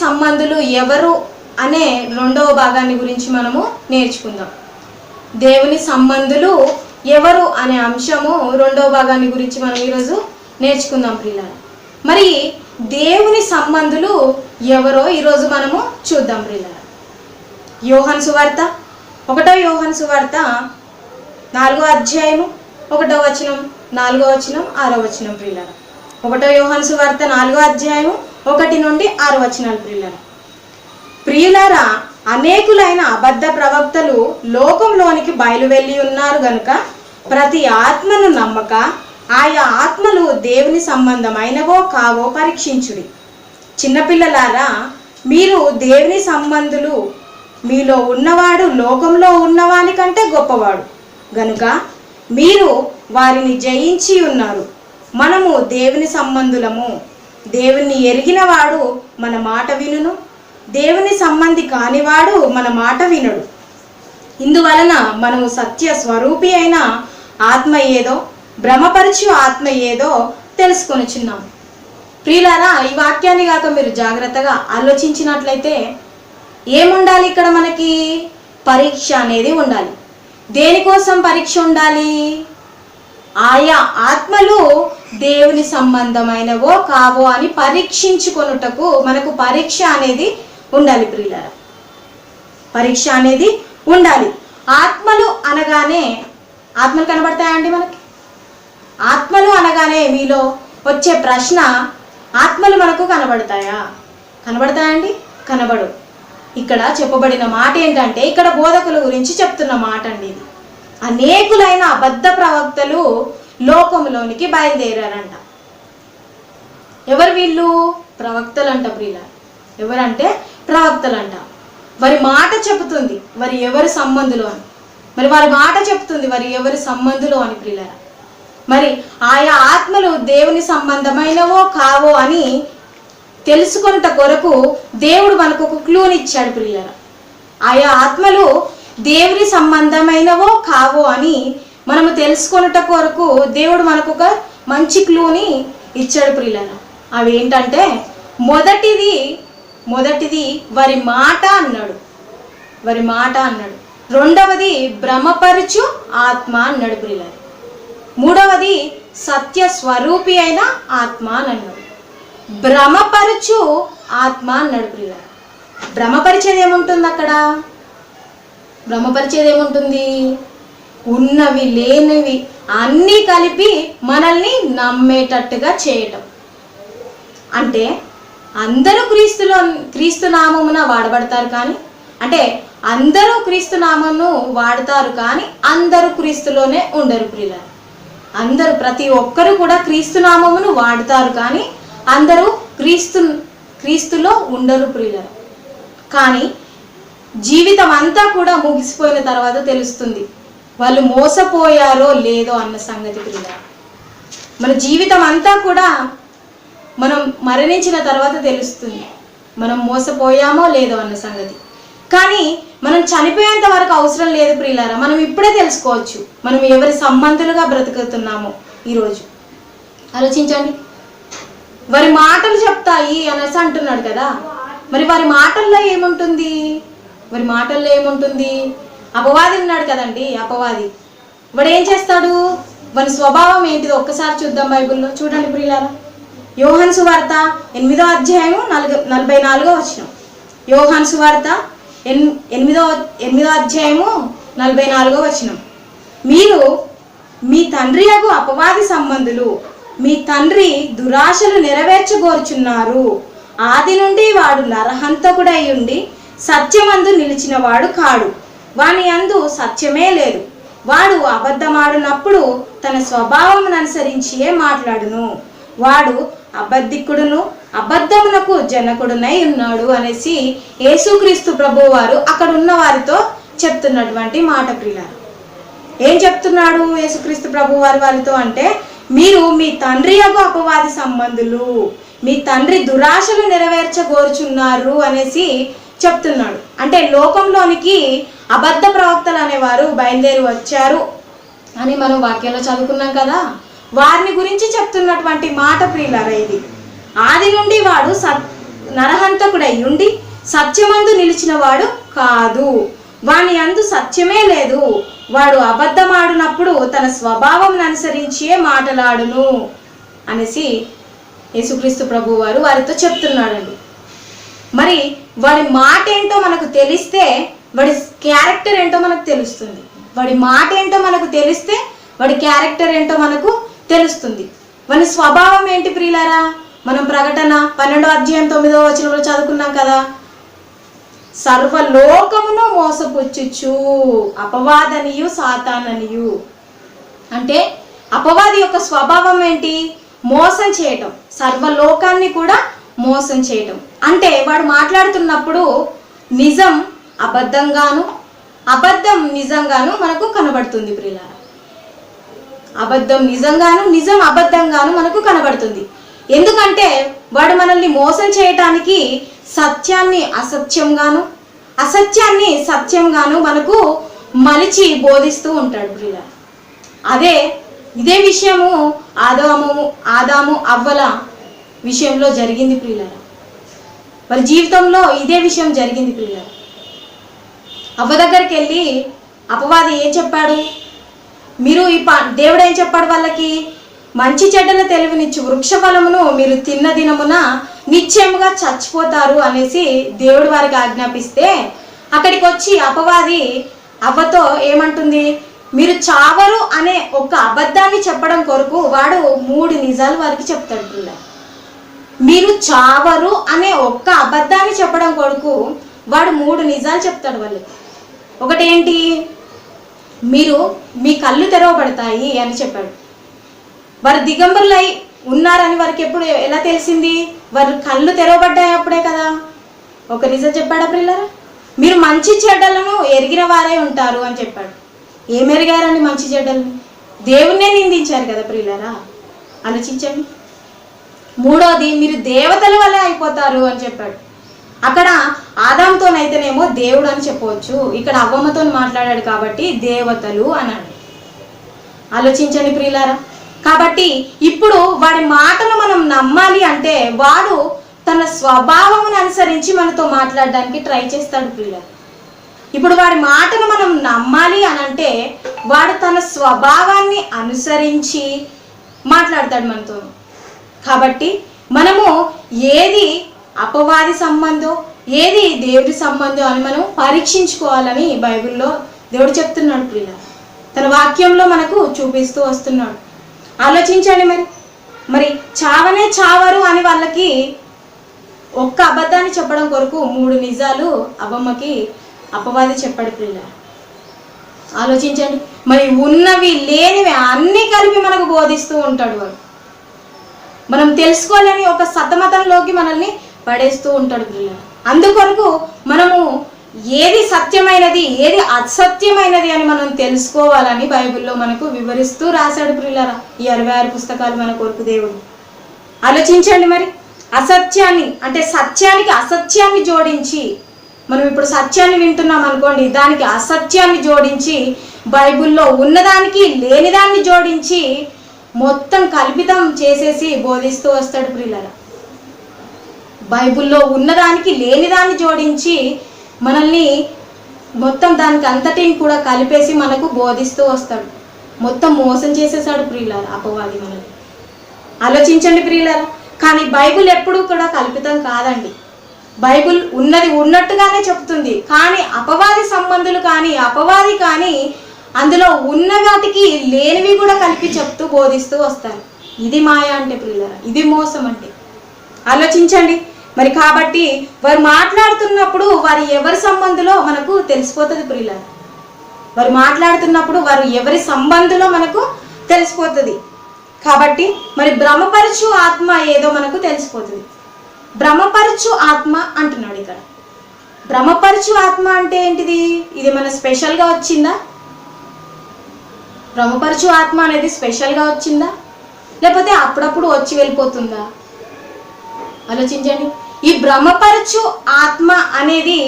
సంబంధులు ఎవరు అనే రెండవ భాగాన్ని గురించి మనము నేర్చుకుందాం. దేవుని సంబంధులు ఎవరు అనే అంశము రెండవ భాగాన్ని గురించి మనం ఈరోజు నేర్చుకుందాం ప్రియులారా. మరి దేవుని సంబంధులు ఎవరో ఈరోజు మనము చూద్దాం ప్రియులారా. యోహాను సువార్త 1వ యోహాను సువార్త 4వ అధ్యాయము 1వ వచనం 4వ వచనం 6వ వచనం ప్రియులారా. 1వ యోహాను సువార్త 4వ అధ్యాయము 1 నుండి 6 వచనాలు ప్రియులారా. ప్రియులారా, అనేకులైన అబద్ధ ప్రవక్తలు లోకంలోనికి బయలువెళ్ళి ఉన్నారు గనుక ప్రతి ఆత్మను నమ్మక ఆయా ఆత్మలు దేవుని సంబంధమైనవో కావో పరీక్షించుడి. చిన్నపిల్లలారా, మీరు దేవుని సంబంధులు. మీలో ఉన్నవాడు లోకంలో ఉన్నవాని కంటే గొప్పవాడు గనుక మీరు వారిని జయించి ఉన్నారు. మనము దేవుని సంబంధులము. దేవుని ఎరిగినవాడు మన మాట వినును, దేవుని సంబంధి కానివాడు మన మాట వినడు. ఇందువలన మనము సత్య స్వరూపి అయిన ఆత్మ ఏదో, భ్రమపరచు ఆత్మ ఏదో తెలుసుకొనిచున్నాం. ప్రియులారా, ఈ వాక్యాన్ని కాక మీరు జాగ్రత్తగా ఆలోచించినట్లయితే ఏముండాలి? ఇక్కడ మనకి పరీక్ష అనేది ఉండాలి. దేనికోసం పరీక్ష ఉండాలి? ఆయా ఆత్మలు దేవుని సంబంధమైనవో కావో అని పరీక్షించుకొనుటకు మనకు పరీక్ష అనేది ఉండాలి ప్రియులారా. పరీక్ష అనేది ఉండాలి. ఆత్మలు అనగానే ఆత్మలు కనబడతాయండి మనకి? ఆత్మలు అనగానే మీలో వచ్చే ప్రశ్న, ఆత్మలు మనకు కనబడతాయా? కనబడతాయండి? కనబడు. ఇక్కడ చెప్పబడిన మాట ఏంటంటే, ఇక్కడ బోధకుల గురించి చెప్తున్న మాట అండి ఇది. అనేకులైన అబద్ధ ప్రవక్తలు లోకంలోనికి బయలుదేరారంట. ఎవరు వీళ్ళు? ప్రవక్తలు అంట ప్రియుల. ఎవరంటే ప్రవక్తలంట. వారి మాట చెబుతుంది వారి ఎవరి సంబంధులు అని. మరి వారి మాట చెప్తుంది వారి ఎవరి సంబంధులు అని ప్రియులారా. మరి ఆయా ఆత్మలు దేవుని సంబంధమైనవో కావో అని తెలుసుకొనుట కొరకు దేవుడు మనకు ఒక క్లూనిచ్చాడు ప్రియులారా. ఆయా ఆత్మలు దేవుని సంబంధమైనవో కావో అని మనము తెలుసుకొనుట కొరకు దేవుడు మనకు ఒక మంచి క్లూని ఇచ్చాడు ప్రియులారా. అవి ఏంటంటే, మొదటిది వారి మాట అన్నాడు. వారి మాట అన్నాడు. రెండవది భ్రమపరచు ఆత్మ అన్నాడు ప్రియులారా. మూడవది సత్య స్వరూపి అయిన ఆత్మ అని అన్నాడు. భ్రమపరచు ఆత్మ అన్నాడు ప్రియులారా. భ్రమపరిచేది ఏముంటుంది అక్కడ? భ్రమపరిచేది ఏముంటుంది? ఉన్నవి లేనివి అన్నీ కలిపి మనల్ని నమ్మేటట్టుగా చేయటం. అంటే అందరూ క్రీస్తు నామమున వాడబడతారు కానీ, అంటే అందరూ క్రీస్తు నామమును వాడతారు కానీ అందరూ క్రీస్తులోనే ఉండరు ప్రియులారా. అందరూ ప్రతి ఒక్కరు కూడా క్రీస్తు నామమును వాడతారు కానీ అందరూ క్రీస్తులో ఉండరు ప్రియులారా. కానీ జీవితం అంతా కూడా ముగిసిపోయిన తర్వాత తెలుస్తుంది వాళ్ళు మోసపోయారో లేదో అన్న సంగతి ప్రియులారా. మన జీవితం అంతా కూడా మనం మరణించిన తర్వాత తెలుస్తుంది మనం మోసపోయామో లేదో అన్న సంగతి. కానీ మనం చనిపోయేంత వరకు అవసరం లేదు ప్రియులారా. మనం ఇప్పుడే తెలుసుకోవచ్చు మనం ఎవరి సంబంధులుగా బ్రతుకుతున్నామో. ఈరోజు ఆలోచించండి. వారి మాటలు చెప్తాయి అనేసి అంటున్నాడు కదా. మరి వారి మాటల్లో ఏముంటుంది? వారి మాటల్లో ఏముంటుంది? అపవాది ఉన్నాడు కదండి. అపవాది వాడు ఏం చేస్తాడు? వాని స్వభావం ఏంటిదో ఒక్కసారి చూద్దాం బైబిల్లో. చూడండి ప్రియులారా, యోహాను సువార్త 8వ అధ్యాయము 44వ వచనం. యోహాను సువార్త 8వ అధ్యాయము 44వ వచనం. మీరు మీ తండ్రి యగు అపవాది సంబంధులు, మీ తండ్రి దురాశలు నెరవేర్చగోరుచున్నారు. ఆది నుండి వాడు నరహంతకుడై ఉండి సత్యమందు నిలిచిన వాడు కాడు, వాని యందు సత్యమే లేదు. వాడు అబద్ధమాడునప్పుడు తన స్వభావమును అనుసరించియే మాట్లాడును. వాడు అబద్ధికుడును అబద్ధమునకు జనకుడునై ఉన్నాడు అనేసి యేసుక్రీస్తు ప్రభువు వారు అక్కడ ఉన్న వారితో చెప్తున్నటువంటి మాట ప్రియులారా. ఏం చెప్తున్నాడు యేసుక్రీస్తు ప్రభువు వారితో అంటే, మీరు మీ తండ్రి యొక్క అపవాది సంబంధులు, మీ తండ్రి దురాశలు నెరవేర్చగోరుచున్నారు అనేసి చెప్తున్నాడు. అంటే లోకంలోనికి అబద్ధ ప్రవక్తలు అనేవారు బయలుదేరి వచ్చారు అని మనం వాక్యంలో చదువుకున్నాం కదా. వారిని గురించి చెప్తున్నటువంటి మాట ప్రియులారా ఇది. ఆది నుండి నరహంతకుడై ఉండి సత్యమందు నిలిచినవాడు కాదు, వాని యందు సత్యమే లేదు. వాడు అబద్ధమాడినప్పుడు తన స్వభావం అనుసరించే మాటలాడును అనేసి యేసుక్రీస్తు ప్రభు వారు వారితో చెప్తున్నాడండి. మరి వాడి మాట ఏంటో మనకు తెలిస్తే వాడి క్యారెక్టర్ ఏంటో మనకు తెలుస్తుంది. వాడి మాట ఏంటో మనకు తెలిస్తే వాడి క్యారెక్టర్ ఏంటో మనకు తెలుస్తుంది. వాడి స్వభావం ఏంటి ప్రియులారా? మనం ప్రకటన 12వ అధ్యాయం 9వ వచనంలో చదువుకున్నాం కదా, సర్వలోకమును మోసపుచ్చుచు అపవాదనియు సాతాననియు. అంటే అపవాది యొక్క స్వభావం ఏంటి? మోసం చేయటం, సర్వలోకాన్ని కూడా మోసం చేయటం. అంటే వాడు మాట్లాడుతున్నప్పుడు నిజం అబద్ధంగాను, అబద్ధం నిజంగాను మనకు కనబడుతుంది ప్రియులారా. అబద్ధం నిజంగాను, నిజం అబద్ధంగాను మనకు కనబడుతుంది. ఎందుకంటే వాడు మనల్ని మోసం చేయటానికి సత్యాన్ని అసత్యంగాను, అసత్యాన్ని సత్యంగాను మనకు మలిచి బోధిస్తూ ఉంటాడు ప్రియులారా. ఇదే విషయము ఆదాము అవ్వల విషయంలో జరిగింది ప్రియులారా. వారి జీవితంలో ఇదే విషయం జరిగింది ప్రియులారా. అవ్వ దగ్గరికి వెళ్ళి అపవాది ఏం చెప్పాడు? మీరు దేవుడు ఏం చెప్పాడు వాళ్ళకి? మంచి చెడ్డల తెలివినిచ్చు వృక్ష ఫలమును మీరు తిన్న దినమున నిశ్చయముగా చచ్చిపోతారు అనేసి దేవుడు వారికి ఆజ్ఞాపిస్తే, అక్కడికి వచ్చి అపవాది అవ్వతో ఏమంటుంది? మీరు చావరు అనే ఒక అబద్ధాన్ని చెప్పడం కొరకు వాడు 3 నిజాలు వారికి చెప్తాడు పిల్లలు. మీరు చావరు అనే ఒక్క అబద్ధాన్ని చెప్పడం కొరకు వాడు 3 నిజాలు చెప్తాడు వాళ్ళకి. ఒకటేంటి? మీ కళ్ళు తెరవబడతాయి అని చెప్పాడు. వారు దిగంబరులై ఉన్నారని వారికి ఎలా తెలిసింది? వారు కళ్ళు తెరవబడ్డాయి అప్పుడే కదా. ఒక నిజం చెప్పాడా ప్రియులారా? మీరు మంచి చెడ్డలను ఎరిగిన వారే ఉంటారు అని చెప్పాడు. ఏం ఎరిగారండి మంచి చెడ్డలను? దేవుణ్ణే నిందించారు కదా ప్రియులారా. ఆలోచించండి. 3వది మీరు దేవతల వల్లే అయిపోతారు అని చెప్పాడు. అక్కడ ఆదాంతోనైతేనేమో దేవుడు అని చెప్పవచ్చు, ఇక్కడ అవ్వమ్మతో మాట్లాడాడు కాబట్టి దేవతలు అన్నాడు. ఆలోచించండి ప్రియులారా. కాబట్టి ఇప్పుడు వాడి మాటలు మనం నమ్మాలి అంటే వాడు తన స్వభావమును అనుసరించి మనతో మాట్లాడడానికి ట్రై చేస్తాడు ప్రియులారా. ఇప్పుడు వాడి మాటను మనం నమ్మాలి అని అంటే వాడు తన స్వభావాన్ని అనుసరించి మాట్లాడతాడు మనతో. కాబట్టి మనము ఏది అపవాది సంబంధం, ఏది దేవుడి సంబంధం అని మనం పరీక్షించుకోవాలని బైబిల్లో దేవుడు చెప్తున్నాడు ప్రియులారా. తన వాక్యంలో మనకు చూపిస్తూ వస్తున్నాడు. ఆలోచించండి. మరి చావనే చావరు అని వాళ్ళకి ఒక్క అబద్ధాన్ని చెప్పడం కొరకు 3 నిజాలు అవ్వమ్మకి అపవాది చెప్పాడు ప్రియులారా. ఆలోచించండి. మరి ఉన్నవి లేనివి అన్నీ కలిపి మనకు బోధిస్తూ ఉంటాడు వాడు. మనం తెలుసుకోలేని ఒక సతమతంలోకి మనల్ని పడేస్తూ ఉంటాడు ప్రియులారా. అందుకొరకు మనము ఏది సత్యమైనది ఏది అసత్యమైనది అని మనం తెలుసుకోవాలని బైబిల్లో మనకు వివరిస్తూ రాశాడు ప్రియులారా. ఈ 66 పుస్తకాలు మన కొరకు దేవుడు. ఆలోచించండి. మరి అసత్యాన్ని అంటే సత్యానికి అసత్యాన్ని జోడించి, మనం ఇప్పుడు సత్యాన్ని వింటున్నాం అనుకోండి, దానికి అసత్యాన్ని జోడించి బైబిల్లో ఉన్నదానికి లేనిదాన్ని జోడించి మొత్తం కల్పితం చేసేసి బోధిస్తూ వస్తాడు ప్రియులారా. బైబిల్లో ఉన్నదానికి లేనిదాన్ని జోడించి మనల్ని మొత్తం దానికి అంతటిని కూడా కలిపేసి మనకు బోధిస్తూ వస్తాడు. మొత్తం మోసం చేసేసాడు ప్రియులారా అపవాది మనల్ని. ఆలోచించండి ప్రియులారా. కానీ బైబిల్ ఎప్పుడూ కూడా కల్పితం కాదండి. బైబిల్ ఉన్నది ఉన్నట్టుగానే చెప్తుంది. కానీ అపవాది సంబంధులు కానీ అపవాది కానీ అందులో ఉన్న వాటికి లేనివి కూడా కలిపి చెప్తూ బోధిస్తూ వస్తారు. ఇది మాయ అంటే ప్రియులారా, ఇది మోసం అంటే. ఆలోచించండి. మరి కాబట్టి వారు మాట్లాడుతున్నప్పుడు వారు ఎవరి సంబంధులో మనకు తెలిసిపోతుంది ప్రియులారా. వారు మాట్లాడుతున్నప్పుడు వారు ఎవరి సంబంధులో మనకు తెలిసిపోతుంది. కాబట్టి మరి భ్రమపరచు ఆత్మ ఏదో మనకు తెలిసిపోతుంది. భ్రమపరచు ఆత్మ అంటున్నాడు ఇక్కడ. భ్రమపరచు ఆత్మ అంటే ఏంటిది? ఇది మన స్పెషల్గా వచ్చిందా? భ్రమపరచు ఆత్మ అనేది స్పెషల్గా వచ్చిందా, లేకపోతే అప్పుడప్పుడు వచ్చి వెళ్ళిపోతుందా? ఆలోచించండి. ఈ భ్రమపరచు ఆత్మ అనేది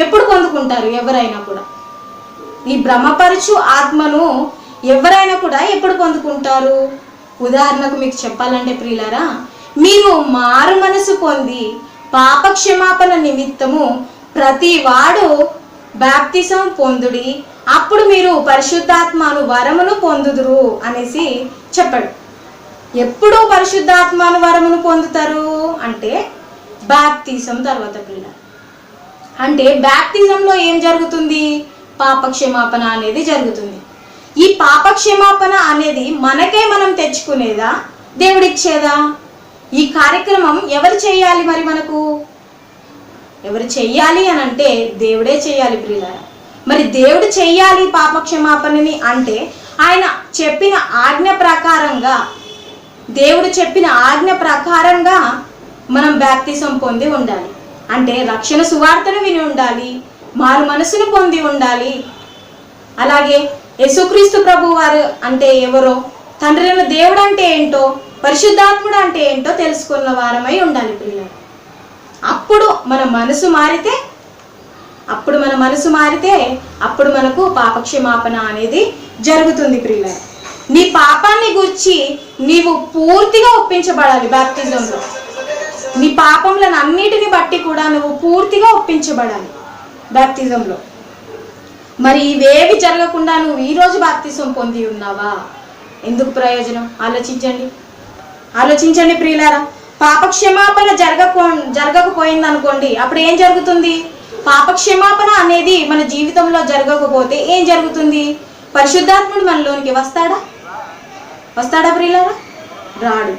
ఎప్పుడు పొందుకుంటారు ఎవరైనా కూడా? ఈ భ్రమపరచు ఆత్మను ఎవరైనా కూడా ఎప్పుడు పొందుకుంటారు? ఉదాహరణకు మీకు చెప్పాలంటే ప్రియులారా, మీరు మారు మనసు పొంది పాపక్షమాపణ నిమిత్తము ప్రతి వాడు బాప్తిసం పొందుడి, అప్పుడు మీరు పరిశుద్ధాత్మను వరమును పొందుదురు అనేసి చెప్పాడు. ఎప్పుడు పరిశుద్ధాత్మను వరమును పొందుతారు అంటే బాప్తిసం తర్వాత పిల్ల. అంటే బాప్తిజంలో ఏం జరుగుతుంది? పాపక్షమాపణ అనేది జరుగుతుంది. ఈ పాపక్షమాపణ అనేది మనకే మనం తెచ్చుకునేదా, దేవుడిచ్చేదా? ఈ కార్యక్రమం ఎవరు చేయాలి? మరి మనకు ఎవరు చెయ్యాలి అని అంటే దేవుడే చేయాలి ప్రియులారా. మరి దేవుడు చెయ్యాలి పాపక్షమాపణని అంటే ఆయన చెప్పిన ఆజ్ఞ ప్రకారంగా, దేవుడు చెప్పిన ఆజ్ఞ ప్రకారంగా మనం బాప్తిసం పొంది ఉండాలి. అంటే రక్షణ సువార్తను విని ఉండాలి, మారు మనసును పొంది ఉండాలి. అలాగే యేసుక్రీస్తు ప్రభు వారు అంటే ఎవరో, తండ్రి అయిన దేవుడు అంటే ఏంటో, పరిశుద్ధాత్ముడు అంటే ఏంటో తెలుసుకున్న వారమై ఉండాలి పిల్లలు. అప్పుడు మన మనసు మారితే అప్పుడు మనకు పాపక్షమాపణ అనేది జరుగుతుంది ప్రియులారా. నీ పాపాన్ని గురించి నీవు పూర్తిగా ఒప్పించబడాలి బాప్తిజంలో. నీ పాపములను అన్నిటిని బట్టి కూడా నువ్వు పూర్తిగా ఒప్పించబడాలి బాప్తిజంలో. మరి ఇవేవి జరగకుండా నువ్వు ఈరోజు బాప్తిజం పొంది ఉన్నావా? ఎందుకు ప్రయోజనం? ఆలోచించండి ప్రియులారా. పాపక్షమాపణ జరగకపోయింది అనుకోండి, అప్పుడు ఏం జరుగుతుంది? పాపక్షమాపణ అనేది మన జీవితంలో జరగకపోతే ఏం జరుగుతుంది? పరిశుద్ధాత్ముడు మనలోనికి వస్తాడా ప్రియులారా? రాడు.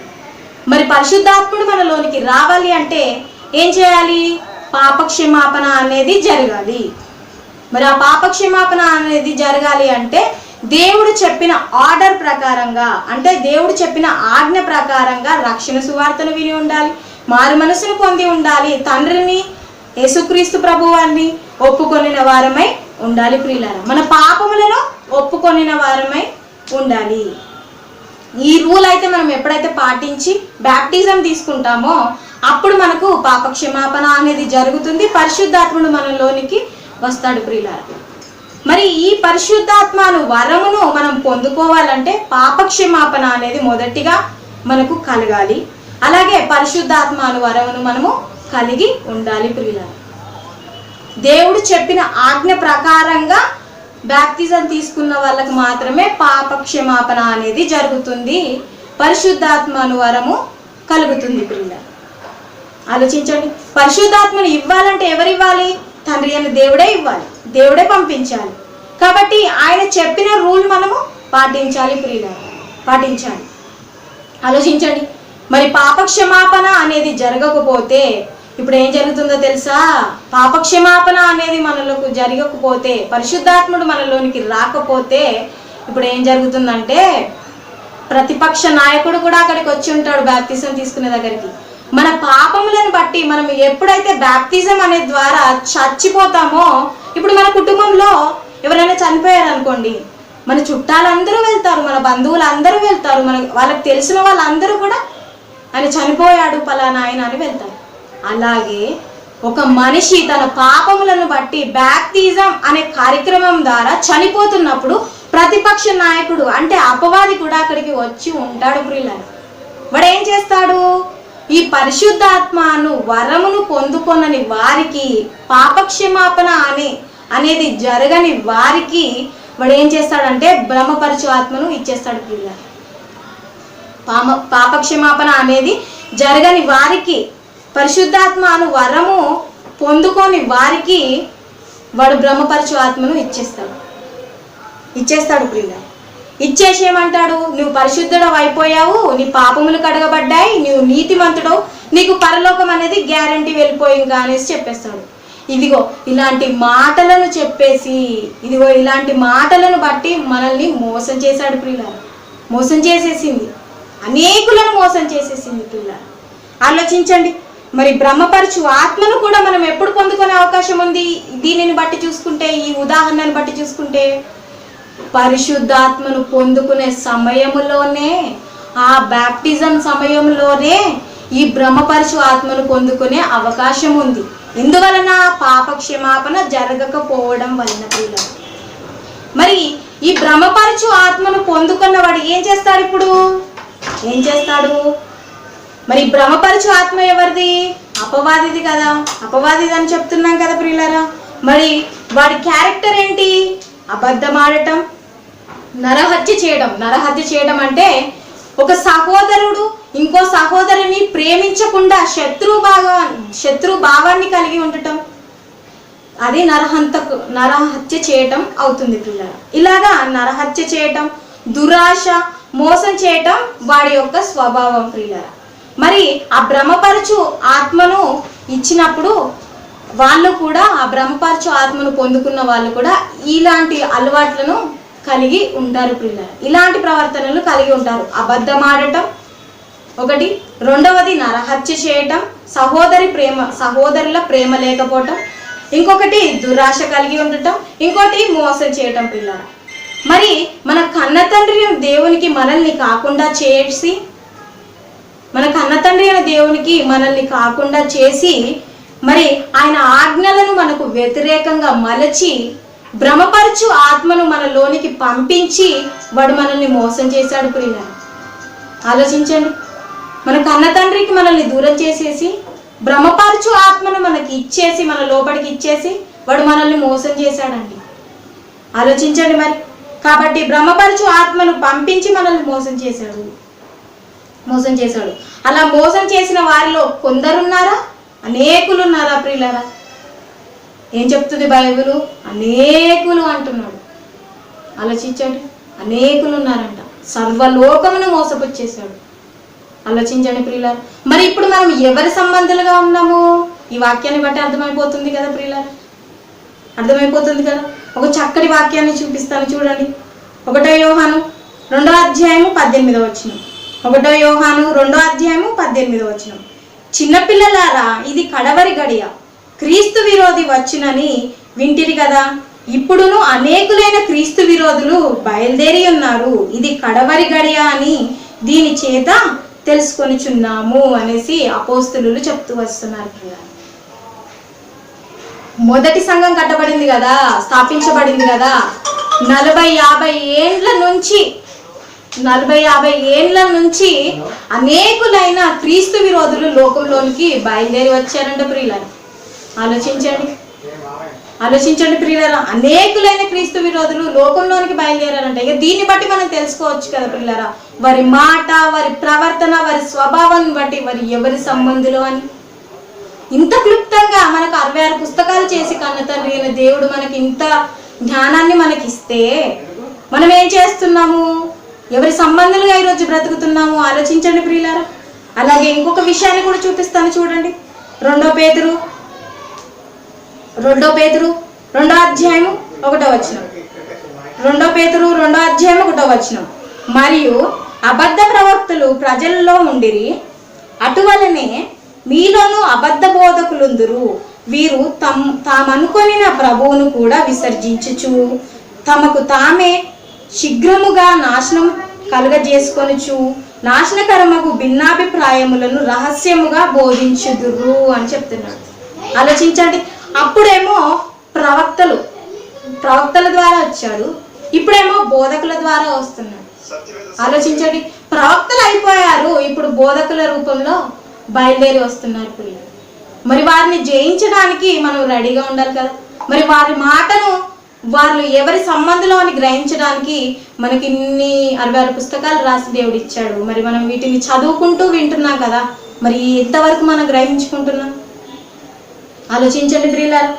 మరి పరిశుద్ధాత్ముడు మనలోనికి రావాలి అంటే ఏం చేయాలి? పాపక్షమాపణ అనేది జరగాలి. మరి ఆ పాపక్షమాపణ అనేది జరగాలి అంటే దేవుడు చెప్పిన ఆర్డర్ ప్రకారంగా, అంటే దేవుడు చెప్పిన ఆజ్ఞ ప్రకారంగా రక్షణ సువార్తను విని ఉండాలి, మారు మనసును పొంది ఉండాలి, తండ్రిని యేసుక్రీస్తు ప్రభువాన్ని ఒప్పుకొనిన వారమై ఉండాలి ప్రియులారా. మన పాపములను ఒప్పుకొనిన వారమై ఉండాలి. ఈ రూల్ అయితే మనం ఎప్పుడైతే పాటించి బాప్టిజం తీసుకుంటామో అప్పుడు మనకు పాపక్షమాపణ అనేది జరుగుతుంది, పరిశుద్ధాత్ముడు మనలోనికి వస్తాడు ప్రియులారా. మరి ఈ పరిశుద్ధాత్మను వరమును మనం పొందుకోవాలంటే పాపక్షమాపణ అనేది మొదటిగా మనకు కలగాలి. అలాగే పరిశుద్ధాత్మను వరమును మనము కలిగి ఉండాలి ప్రియులారా. దేవుడు చెప్పిన ఆజ్ఞ ప్రకారంగా బాప్తిజం తీసుకున్న వాళ్ళకి మాత్రమే పాపక్షమాపణ అనేది జరుగుతుంది, పరిశుద్ధాత్మను వరము కలుగుతుంది ప్రియులారా. ఆలోచించండి. పరిశుద్ధాత్మను ఇవ్వాలంటే ఎవరు ఇవ్వాలి? తండ్రి అయిన దేవుడే ఇవ్వాలి, దేవుడే పంపించాలి. కాబట్టి ఆయన చెప్పిన రూల్ మనము పాటించాలి ప్రియులారా, పాటించాలి. ఆలోచించండి. మరి పాపక్షమాపణ అనేది జరగకపోతే ఇప్పుడు ఏం జరుగుతుందో తెలుసా? పాపక్షమాపణ అనేది మనలోకి జరగకపోతే, పరిశుద్ధాత్ముడు మనలోనికి రాకపోతే ఇప్పుడు ఏం జరుగుతుందంటే ప్రతిపక్ష నాయకుడు కూడా అక్కడికి వచ్చి ఉంటాడు బాప్తిజం తీసుకునే దగ్గరికి. మన పాపములను బట్టి మనం ఎప్పుడైతే బాప్తిజం అనే ద్వారా చచ్చిపోతామో, ఇప్పుడు మన కుటుంబంలో ఎవరైనా చనిపోయారు అనుకోండి, మన చుట్టాలందరూ వెళ్తారు, మన బంధువులు అందరూ వెళ్తారు, వాళ్ళకి తెలిసిన వాళ్ళందరూ కూడా ఆయన చనిపోయాడు పలానా ఆయన అని వెళ్తారు. అలాగే ఒక మనిషి తన పాపములను బట్టి బాప్తిజం అనే కార్యక్రమం ద్వారా చనిపోతున్నప్పుడు ప్రతిపక్ష నాయకుడు అంటే అపవాది కూడా అక్కడికి వచ్చి ఉంటాడు ప్రియులారా. వాడు ఏం చేస్తాడు? ఈ పరిశుద్ధాత్మను వరమును పొందుకొనని వారికి, పాపక్షమాపణ అనేది జరగని వారికి వాడు ఏం చేస్తాడంటే బ్రహ్మపరచు ఆత్మను ఇచ్చేస్తాడు ప్రియులారా. పాపక్షమాపణ అనేది జరగని వారికి, పరిశుద్ధాత్మను వరము పొందుకొని వారికి వాడు బ్రహ్మపరచు ఆత్మను ఇచ్చేస్తాడు ప్రియులారా. ఇచ్చేసి ఏమంటాడు? నువ్వు పరిశుద్ధుడు అయిపోయావు, నీ పాపములు కడగబడ్డాయి, నువ్వు నీతిమంతుడవు, నీకు పరలోకం అనేది గ్యారంటీ వెళ్ళిపోయింగా అనేసి చెప్పేస్తాడు. ఇదిగో ఇలాంటి మాటలను చెప్పేసి, ఇదిగో ఇలాంటి మాటలను బట్టి మనల్ని మోసం చేశాడు ప్రియులారా. మోసం చేసేసింది, అనేకులను మోసం చేసేసింది ప్రియులారా. ఆలోచించండి. మరి బ్రహ్మపరచు ఆత్మను కూడా మనం ఎప్పుడు పొందుకునే అవకాశం ఉంది? దీనిని బట్టి చూసుకుంటే, ఈ ఉదాహరణను బట్టి చూసుకుంటే పరిశుద్ధాత్మను పొందుకునే సమయంలోనే, ఆ బాప్టిజం సమయంలోనే ఈ బ్రహ్మపరచు ఆత్మను పొందుకునే అవకాశం ఉంది. ఎందువలన? పాపక్షమాపణ జరగకపోవడం వలన పిల్లలు. మరి ఈ బ్రహ్మపరచు ఆత్మను పొందుకున్నవాడు ఏం చేస్తాడు? ఇప్పుడు ఏం చేస్తాడు? మరి బ్రహ్మపరచు ఆత్మ ఎవరిది? అపవాదిది కదా, అపవాదిది అని చెప్తున్నాం కదా ప్రియులారా. మరి వాడి క్యారెక్టర్ ఏంటి? అబద్ధం ఆడటం, నరహత్య చేయడం. నరహత్య చేయడం అంటే ఒక సహోదరుడు ఇంకో సహోదరుని ప్రేమించకుండా శత్రు భావాన్ని కలిగి ఉండటం, అది నరహత్య చేయటం అవుతుంది పిల్లలు. ఇలాగా నరహత్య చేయటం, దురాశ, మోసం చేయటం వాడి యొక్క స్వభావం పిల్లలు. మరి ఆ భ్రమపరచు ఆత్మను ఇచ్చినప్పుడు వాళ్ళు కూడా, ఆ భ్రమపరచు ఆత్మను పొందుకున్న వాళ్ళు కూడా ఇలాంటి అలవాట్లను కలిగి ఉంటారు పిల్లలు. ఇలాంటి ప్రవర్తనలు కలిగి ఉంటారు. అబద్ధం ఆడటం ఒకటి, రెండవది నరహత్య చేయటం, సహోదరుల ప్రేమ లేకపోవటం, ఇంకొకటి దురాశ కలిగి ఉండటం, ఇంకోటి మోసం చేయటం పిల్లలు. మరి మన కన్న తండ్రి దేవునికి మనల్ని కాకుండా చేసి, మన కన్న తండ్రి అయిన దేవునికి మనల్ని కాకుండా చేసి, మరి ఆయన ఆజ్ఞలను మనకు వ్యతిరేకంగా మలచి భ్రమపరచు ఆత్మను మనలోనికి పంపించి వాడు మనల్ని మోసం చేశాడు ప్రియులారా. ఆలోచించండి. మన కన్న తండ్రికి మనల్ని దూరం చేసేసి భ్రమపరచు ఆత్మను మనకి ఇచ్చేసి, మన లోపలికి ఇచ్చేసి వాడు మనల్ని మోసం చేశాడండి. ఆలోచించండి మరి. కాబట్టి భ్రమపరచు ఆత్మను పంపించి మనల్ని మోసం చేశాడు. అలా మోసం చేసిన వారిలో కొందరున్నారా? అనేకులు ఉన్నారా ప్రియులారా? ఏం చెప్తుంది బైబిలు? అనేకులు అంటున్నాడు. ఆలోచించండి. అనేకులు ఉన్నారంట. సర్వలోకమును మోసపుచ్చేశాడు. ఆలోచించండి ప్రియులారా. మరి ఇప్పుడు మనం ఎవరి సంబంధాలుగా ఉన్నాము? ఈ వాక్యాన్ని బట్టి అర్థమైపోతుంది కదా ప్రియులారా, అర్థమైపోతుంది కదా. ఒక చక్కటి వాక్యాన్ని చూపిస్తాను చూడండి. 1 యోహాను 2వ అధ్యాయము 18వ వచనం. 1 యోహాను 2వ అధ్యాయము 18వ వచనం. చిన్నపిల్లలారా, ఇది కడవరి గడియ, క్రీస్తు విరోధి వచ్చునని వింటిరి కదా. ఇప్పుడును అనేకులైన క్రీస్తు విరోధులు బయలుదేరి ఉన్నారు. ఇది కడవరి గడియ అని దీని చేత తెలుసుకొనిచున్నాము అనేసి అపోస్తులు చెప్తూ వస్తున్నారు. మొదటి సంఘం కట్టబడింది కదా, స్థాపించబడింది కదా. 40-50 ఏండ్ల నుంచి అనేకులైన క్రీస్తు విరోధులు లోకంలోనికి బయలుదేరి వచ్చారంట ప్రియులారా. ఆలోచించండి ప్రియులారా. అనేకులైన క్రీస్తు విరోధులు లోకంలోనికి బయలుదేరారంట. ఇక దీన్ని బట్టి మనం తెలుసుకోవచ్చు కదా ప్రియులారా, వారి మాట, వారి ప్రవర్తన, వారి స్వభావాన్ని బట్టి వారి ఎవరి సంబంధులు అని. ఇంత క్లుప్తంగా మనకు 66 పుస్తకాలు చేసి కన్న తండ్రి అయిన దేవుడు మనకి ఇంత జ్ఞానాన్ని మనకిస్తే మనం ఏం చేస్తున్నాము? ఎవరి సంబంధాలుగా ఈరోజు బ్రతుకుతున్నాము? ఆలోచించండి ప్రియులారా. అలాగే ఇంకొక విషయాన్ని కూడా చూపిస్తాను చూడండి. 2 పేతురు 2వ అధ్యాయము 1వ వచనం. 2 పేతురు 2వ అధ్యాయం 1వ వచనం. మరియు అబద్ధ ప్రవక్తలు ప్రజల్లో ఉండిరి, అటువలనే మీలోనూ అబద్ధ బోధకులుందురు. వీరు తామనుకొనిన ప్రభువును కూడా విసర్జించుచు తమకు తామే శీఘ్రముగా నాశనం కలుగజేసుకొనుచు నాశనకరమగు భిన్నాభిప్రాయములను రహస్యముగా బోధించుదురు అని చెప్తున్నాడు. ఆలోచించండి. అప్పుడేమో ప్రవక్తల ద్వారా వచ్చాడు, ఇప్పుడేమో బోధకుల ద్వారా వస్తున్నాడు. ఆలోచించండి. ప్రవక్తలు అయిపోయారు, ఇప్పుడు బోధకుల రూపంలో బయలుదేరి వస్తున్నారు పిల్లలు. మరి వారిని జయించడానికి మనం రెడీగా ఉండాలి కదా. మరి వారి మాటను వాళ్ళు ఎవరి సంబంధంలో అని గ్రహించడానికి మనకి ఇన్ని 66 పుస్తకాలు రాసి దేవుడు ఇచ్చాడు. మరి మనం వీటిని చదువుకుంటూ వింటున్నాం కదా. మరి ఎంతవరకు మనం గ్రహించుకుంటున్నాం? ఆలోచించండి ప్రియులారా.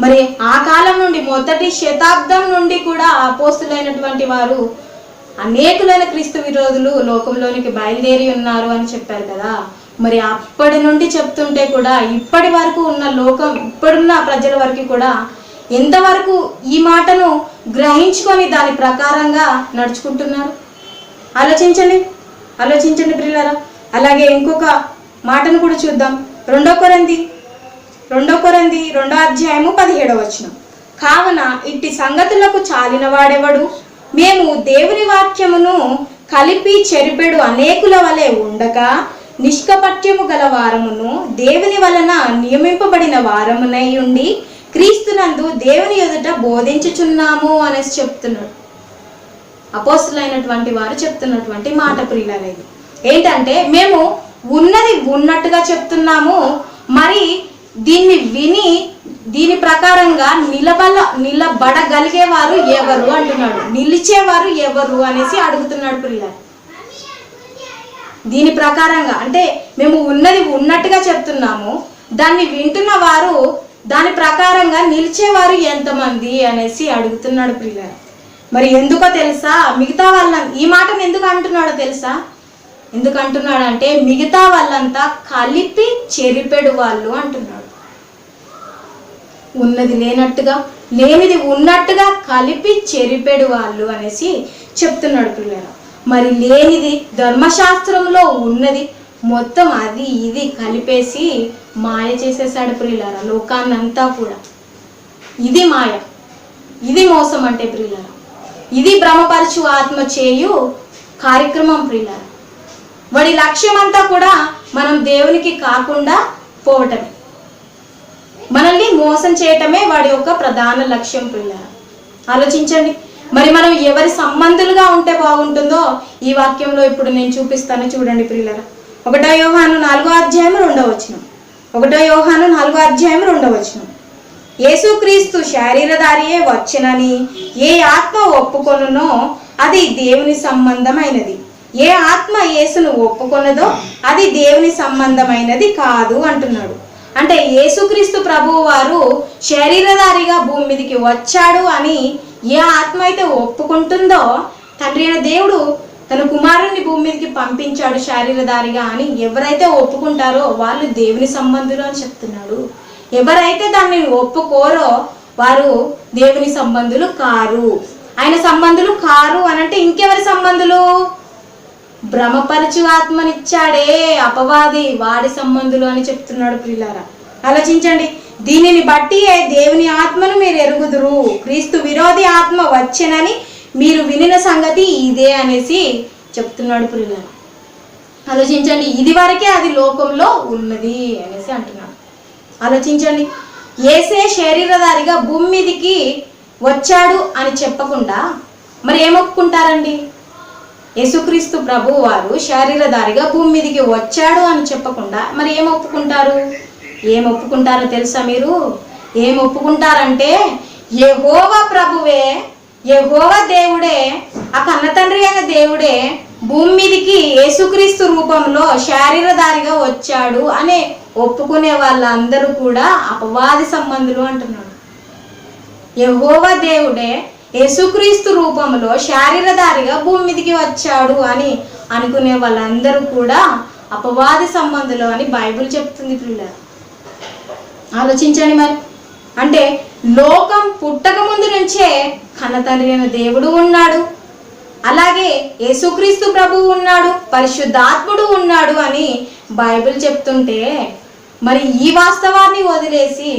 మరి ఆ కాలం నుండి, మొదటి శతాబ్దం నుండి కూడా అపోస్తులైనటువంటి వారు అనేకులైన క్రీస్తు విరోధులు లోకంలోనికి బయలుదేరి ఉన్నారు అని చెప్పారు కదా. మరి అప్పటి నుండి చెప్తుంటే కూడా ఇప్పటి వరకు ఉన్న ఇప్పుడున్న ప్రజల వరకు కూడా ఎంతవరకు ఈ మాటను గ్రహించుకొని దాని ప్రకారంగా నడుచుకుంటున్నారు? ఆలోచించండి ప్రియులారా. అలాగే ఇంకొక మాటను కూడా చూద్దాం. 2 కొరింథీ 2వ అధ్యాయము 17వ వచనం. కావున ఇట్టి సంగతులకు చాలిన వాడెవడు? మేము దేవుని వాక్యమును కలిపి చెరిపెడు అనేకుల వలె ఉండక నిష్కపట్యము గల వారమును దేవుని వలన నియమింపబడిన వారమునై ఉండి క్రీస్తునందు దేవుని ఎదుట బోధించుచున్నాము అనేసి చెప్తున్నాడు. అపోస్తులైనటువంటి వారు చెప్తున్నటువంటి మాట ప్రియులారా. ఏంటంటే మేము ఉన్నది ఉన్నట్టుగా చెప్తున్నాము, మరి దీన్ని విని దీని ప్రకారంగా నిలబడగలిగేవారు ఎవరు అంటున్నాడు. నిలిచేవారు ఎవరు అనేసి అడుగుతున్నాడు పిల్లలు. దీని ప్రకారంగా అంటే మేము ఉన్నది ఉన్నట్టుగా చెప్తున్నాము, దాన్ని వింటున్న వారు దాని ప్రకారంగా నిలిచేవారు ఎంతమంది అనేసి అడుగుతున్నాడు పిల్లలు. మరి ఎందుకో తెలుసా? మిగతా ఈ మాటను ఎందుకు అంటున్నాడో తెలుసా? ఎందుకు అంటున్నాడు అంటే మిగతా వాళ్ళంతా కలిపి చెరిపెడు వాళ్ళు అంటున్నాడు. ఉన్నది లేనట్టుగా, లేనిది ఉన్నట్టుగా కలిపి చెరిపెడు వాళ్ళు అనేసి చెప్తున్నాడు పిల్లలు. మరి లేనిది ధర్మశాస్త్రంలో ఉన్నది మొత్తం అది ఇది కలిపేసి మాయ చేసేసాడు ప్రియులారా లోకాన్నంతా కూడా. ఇది మాయ, ఇది మోసం అంటే ప్రియులారా, ఇది భ్రమపరచు ఆత్మ చేయు కార్యక్రమం ప్రియులారా. వాడి లక్ష్యం అంతా కూడా మనం దేవునికి కాకుండా పోవటమే, మనల్ని మోసం చేయటమే వాడి యొక్క ప్రధాన లక్ష్యం ప్రియులారా. ఆలోచించండి. మరి మనం ఎవరి సంబంధులుగా ఉంటే బాగుంటుందో ఈ వాక్యంలో ఇప్పుడు నేను చూపిస్తాను, చూడండి ప్రియులారా. 1 యోహాను 4వ అధ్యాయం 2వ వచనం. 1 యోహాను 4వ అధ్యాయం 2వ వచనం. యేసుక్రీస్తు శరీరధారియే వచ్చెనని ఏ ఆత్మ ఒప్పుకొనునో అది దేవుని సంబంధమైనది, ఏ ఆత్మ యేసును ఒప్పుకొనదో అది దేవుని సంబంధమైనది కాదు అంటున్నాడు. అంటే యేసుక్రీస్తు ప్రభువు వారు శరీరధారిగా భూమి మీదకి వచ్చాడు అని ఏ ఆత్మ అయితే ఒప్పుకుంటుందో, తండ్రి అయిన దేవుడు తన కుమారుణ్ణి భూమి మీదకి పంపించాడు శరీరధారిగా అని ఎవరైతే ఒప్పుకుంటారో వాళ్ళు దేవుని సంబంధులు అని చెప్తున్నాడు. ఎవరైతే దాన్ని ఒప్పుకోరో వారు దేవుని సంబంధులు కారు. ఆయన సంబంధులు కారు అనంటే ఇంకెవరి సంబంధులు? భ్రమపరచు ఆత్మనిచ్చాడే అపవాది, వాడి సంబంధులు అని చెప్తున్నాడు ప్రియులారా. ఆలోచించండి. దీనిని బట్టి దేవుని ఆత్మను మీరు ఎరుగుదురు, క్రీస్తు విరోధి ఆత్మ వచ్చెనని మీరు వినిన సంగతి ఇదే అనేసి చెప్తున్నాడు ప్రియులారా. ఆలోచించండి. ఇది వరకే అది లోకంలో ఉన్నది అనేసి అంటున్నాడు. ఆలోచించండి. యేసే శరీరధారిగా భూమి మీదికి వచ్చాడు అని చెప్పకుండా మరి ఏమొప్పుకుంటారండి? యేసుక్రీస్తు ప్రభు వారు శరీరధారిగా భూమి మీదకి వచ్చాడు అని చెప్పకుండా మరి ఏం ఒప్పుకుంటారో తెలుసా మీరు? ఏం ఒప్పుకుంటారంటే యెహోవా ప్రభువే, యెహోవా దేవుడే, ఆ కన్నతండ్రి అయిన దేవుడే భూమి మీదకి యేసుక్రీస్తు రూపంలో శరీరధారిగా వచ్చాడు అనే ఒప్పుకునే వాళ్ళందరూ కూడా అపవాది సంబంధులు అంటున్నాడు. యెహోవా దేవుడే యేసుక్రీస్తు రూపంలో శరీరధారిగా భూమి మీదకి వచ్చాడు అని అనుకునే వాళ్ళందరూ కూడా అపవాది సంబంధులు అని బైబిల్ చెప్తుంది పిల్లలు. ఆలోచించండి. మరి అంటే లోకం పుట్టక ముందు నుంచే కన్నతండ్రి అయిన దేవుడు ఉన్నాడు, అలాగే యేసుక్రీస్తు ప్రభువు ఉన్నాడు, పరిశుద్ధాత్ముడు ఉన్నాడు అని బైబిల్ చెప్తుంటే మరి ఈ వాస్తవాన్ని వదిలేసి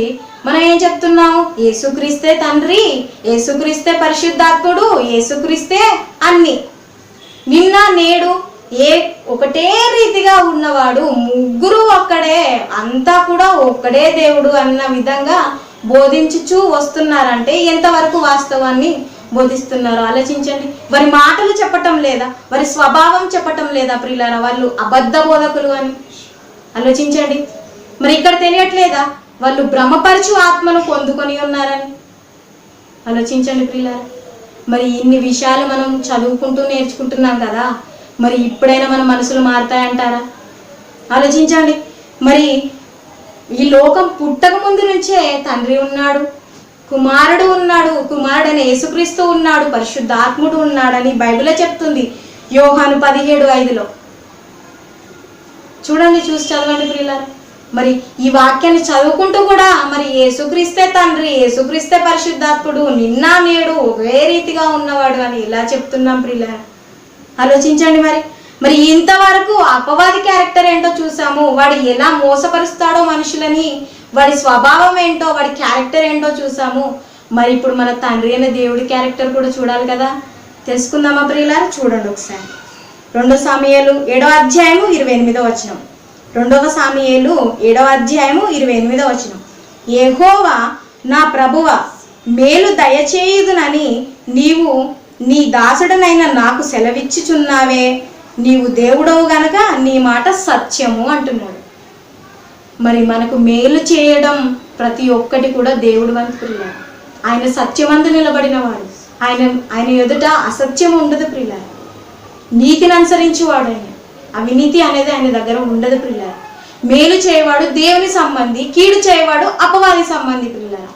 మనం ఏం చెప్తున్నాము? యేసుక్రీస్తే తండ్రి, యేసుక్రీస్తే పరిశుద్ధాత్ముడు, యేసుక్రీస్తే అన్ని, నిన్న నేడు ఒకటే రీతిగా ఉన్నవాడు, ముగ్గురు ఒక్కడే, అంతా కూడా ఒక్కడే దేవుడు అన్న విధంగా బోధించుచూ వస్తున్నారంటే ఎంతవరకు వాస్తవాన్ని బోధిస్తున్నారు? ఆలోచించండి. వారి మాటలు చెప్పటం లేదా? వారి స్వభావం చెప్పటం లేదా ప్రియులారా? వాళ్ళు అబద్ధ బోధకులు అని ఆలోచించండి. మరి ఇక్కడ తెలియట్లేదా వాళ్ళు భ్రమపరచు ఆత్మను పొందుకొని ఉన్నారని? ఆలోచించండి ప్రియులారా. మరి ఇన్ని విషయాలు మనం చదువుకుంటూ నేర్చుకుంటున్నాం కదా, మరి ఇప్పుడైనా మన మనసులు మారుతాయంటారా? ఆలోచించండి. మరి ఈ లోకం పుట్టక ముందు నుంచే తండ్రి ఉన్నాడు, కుమారుడు ఉన్నాడు, కుమారుడైన యేసుక్రీస్తు ఉన్నాడు, పరిశుద్ధాత్ముడు ఉన్నాడని బైబిలే చెప్తుంది. యోహాను 17:5 చూడండి, చూసి చదవండి ప్రియులారా. మరి ఈ వాక్యాన్ని చదువుకుంటూ కూడా మరి యేసుక్రీస్తే తండ్రి, యేసుక్రీస్తే పరిశుద్ధాత్ముడు, నిన్న నేడు ఒకే రీతిగా ఉన్నవాడు అని ఇలా చెప్తున్నాం ప్రియులారా. ఆలోచించండి. మరి ఇంతవరకు అపవాది క్యారెక్టర్ ఏంటో చూసాము, వాడు ఎలా మోసపరుస్తాడో మనుషులని, వాడి స్వభావం ఏంటో, వాడి క్యారెక్టర్ ఏంటో చూసాము. మరి ఇప్పుడు మన తండ్రి అయిన దేవుడి క్యారెక్టర్ కూడా చూడాలి కదా, తెలుసుకుందామా ప్రియులారా? చూడండి ఒకసారి. 2 సాముయేలు 7వ అధ్యాయము 28వ వచనం. 2 సాముయేలు 7వ అధ్యాయము 28వ వచనం. యెహోవా నా ప్రభువ, మేలు దయచేయుదునని నీవు నీ దాసుడనైన నాకు సెలవిచ్చుచున్నావే, నీవు దేవుడవు గనక నీ మాట సత్యము అంటున్నాడు. మరి మనకు మేలు చేయడం ప్రతి ఒక్కటి కూడా దేవుడు వంతు ప్రియులారా. ఆయన సత్యవంతు నిలబడిన వాడు. ఆయన ఎదుట అసత్యం ఉండదు ప్రియులారా. నీతిని అనుసరించేవాడు ఆయన. అవినీతి అనేది ఆయన దగ్గర ఉండదు ప్రియులారా. మేలు చేయవాడు దేవుని సంబంధి, కీడు చేయవాడు అపవాది సంబంధి ప్రియులారా.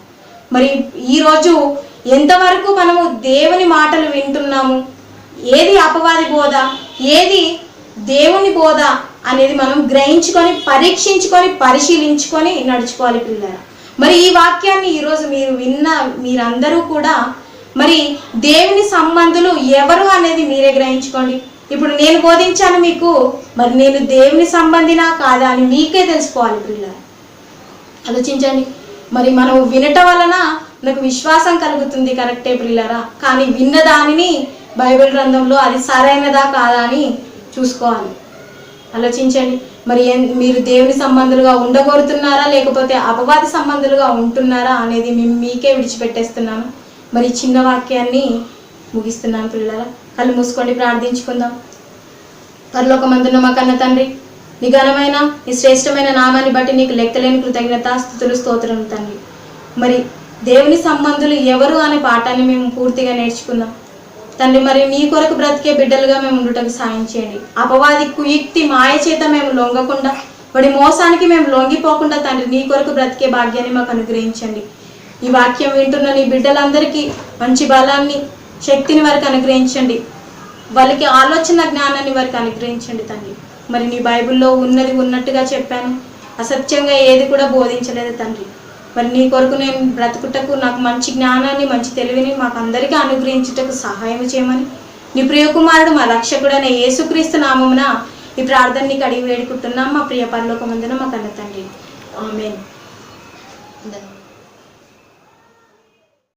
మరి ఈరోజు ఎంతవరకు మనము దేవుని మాటలు వింటున్నాము, ఏది అపవాది బోధ, ఏది దేవుని బోధ అనేది మనం గ్రహించుకొని, పరీక్షించుకొని, పరిశీలించుకొని నడుచుకోవాలి ప్రియులారా. మరి ఈ వాక్యాన్ని ఈరోజు మీరందరూ కూడా మరి దేవుని సంబంధులు ఎవరు అనేది మీరే గ్రహించుకోండి. ఇప్పుడు నేను బోధించాను మీకు, మరి నేను దేవుని సంబంధినా కాదా అని మీకే తెలుసుకోవాలి ప్రియులారా. ఆలోచించండి. మరి మనం వినటం వలన నాకు విశ్వాసం కలుగుతుంది, కరెక్టే ప్రియులారా. కానీ విన్న దానిని బైబిల్ గ్రంథంలో అది సరైనదా కాదా అని చూసుకోవాలి. ఆలోచించండి. మరి మీరు దేవుని సంబంధులుగా ఉండగోరుతున్నారా, లేకపోతే అపవాది సంబంధులుగా ఉంటున్నారా అనేది మీకే విడిచిపెట్టేస్తున్నాను. మరి చిన్న వాక్యాన్ని ముగిస్తున్నాను పిల్లల. కళ్ళు మూసుకోండి, ప్రార్థించుకుందాం. పరలోకమందున్న మా కన్న తండ్రి, నీ ఘనమైన నీ శ్రేష్టమైన నామాన్ని బట్టి నీకు లెక్కలేని కృతజ్ఞత స్తుతులు స్తోత్రం తండ్రి. మరి దేవుని సంబంధులు ఎవరు అనే పాఠాన్ని మేము పూర్తిగా నేర్చుకుందాం తండ్రి. మరి నీ కొరకు బ్రతికే బిడ్డలుగా మేము ఉండుటకు సాయం చేయండి. అపవాది కుయుక్తి మాయ చేత మేము లొంగకుండా, వాడి మోసానికి మేము లొంగిపోకుండా తండ్రి నీ కొరకు బ్రతికే భాగ్యాన్ని మాకు అనుగ్రహించండి. ఈ వాక్యం వింటున్న నీ బిడ్డలందరికీ మంచి బలాన్ని, శక్తిని వారికి అనుగ్రహించండి. వాళ్ళకి ఆలోచన జ్ఞానాన్ని వారికి అనుగ్రహించండి తండ్రి. మరి నీ బైబిల్లో ఉన్నది ఉన్నట్టుగా చెప్పాను, అసత్యంగా ఏది కూడా బోధించలేదు తండ్రి. మరి నీ కొరకు నేను బ్రతుకుటకు నాకు మంచి జ్ఞానాన్ని, మంచి తెలివిని మాకు అందరికీ అనుగ్రహించుటకు సహాయం చేయమని నీ ప్రియకుమారుడు మా రక్షకుడైన యేసుక్రీస్తు నామమున ఈ ప్రార్థన నీకు అడిగి వేడుకుంటున్నాం మా ప్రియ పరలోకమందున మా కన్న తండ్రి. ఆమేన్.